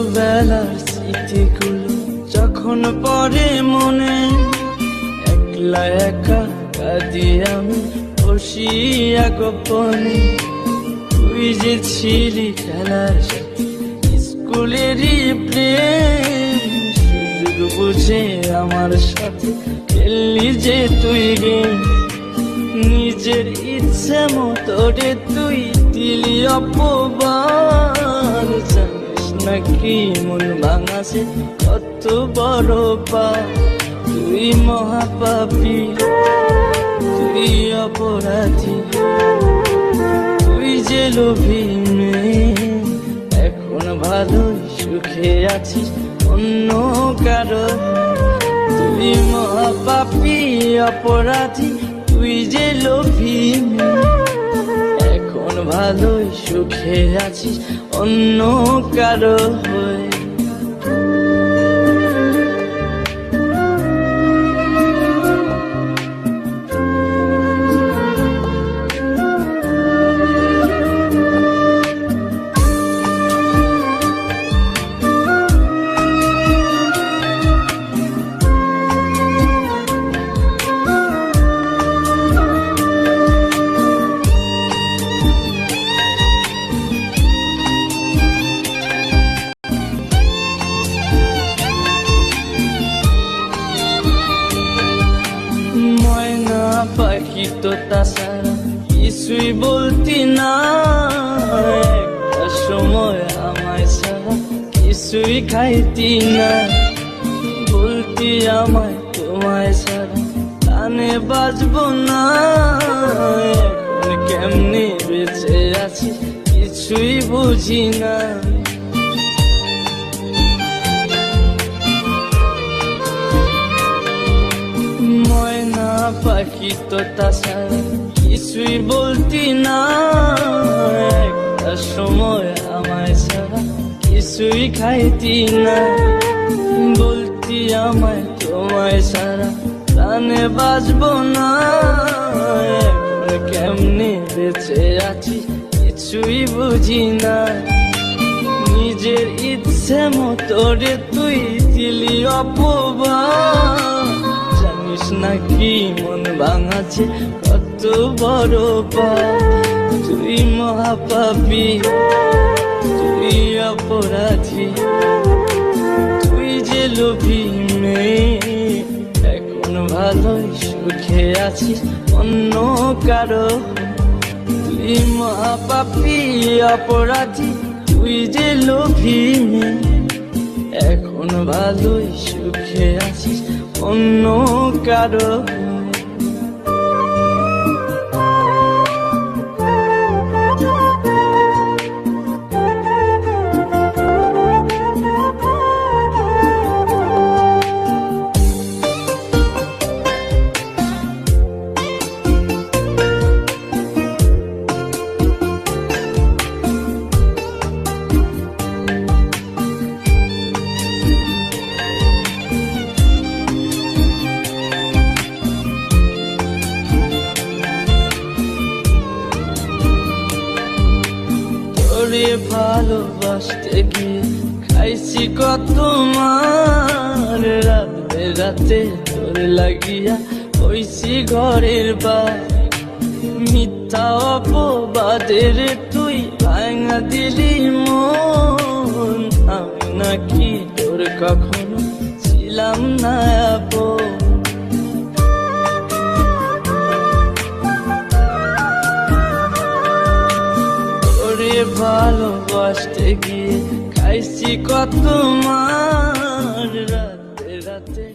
ছোটবেলার স্মৃতিগুলো যখন পড়ে মনে, একলা একা কাঁদি আমি বসিয়া গোপনে। তুই যে ছিলি খেলার সাথে স্কুলেরই প্রেম, সুযোগ বুঝে আমার সাথে খেললি যে তুই গেম। নিজের ইচ্ছে মতো রে তুই দিলি অপবাদ, জানিস নাকি মন ভাঙাছে কত বড় পাপ। তুই মহাপাপী, তুই অপরাধী, তুই যে লোভী মেয়ে, এখন ভালোই সুখে আছিস অন্য কারো। তুই মহাপাপী অপরাধী, তুই যে লোভী মেয়ে, এখন ভালোই সুখে আছিস অন্য কারো হয়ে। পাখি তো তাছাড়া কিছুই বলতি না, একটা সময় আমায় ছাড়া কিছুই খাইতি না। বলতি আমায় তোমায় ছাড়া কানে বাজবো না, এখন কেমনে বেঁচে আছি কিছুই বুঝি না। পাখি তো তাছাড়া কিছুই বলতি না, একটা সময় আমায় ছাড়া কিছুই খাইতি না। বলতি আমায় তোমায় ছাড়া প্রাণে বাজবো না, এখন কেমনে বেঁচে আছি কিছুই বুঝি না। নিজের ইচ্ছে মতো রে তুই দিলি অপবাদ, জানিস নাকি মন ভাঙাছে কত বড় পাপ। তুই মহাপাপী, তুই অপরাধী, তুই যে লোভী মেয়ে, এখন ভালোই সুখে আছিস অন্য কারো। তুই মহাপাপী অপরাধী, তুই যে লোভী মেয়ে, এখন ভালোই সুখে আছিস অন্য কারো। ভালোবাসতে গিয়ে খাইছি কত মার, রাতে রাতে তোর লাগিয়া হইছি ঘরের বার। মিথ্যা অপবাদের তুই ভাঙা দিলি মন, আমি নাকি তোর কখনো ছিলাম না আপন। ভালোবাসতে গিয়ে খাইছি কত মার, রাতে রাতে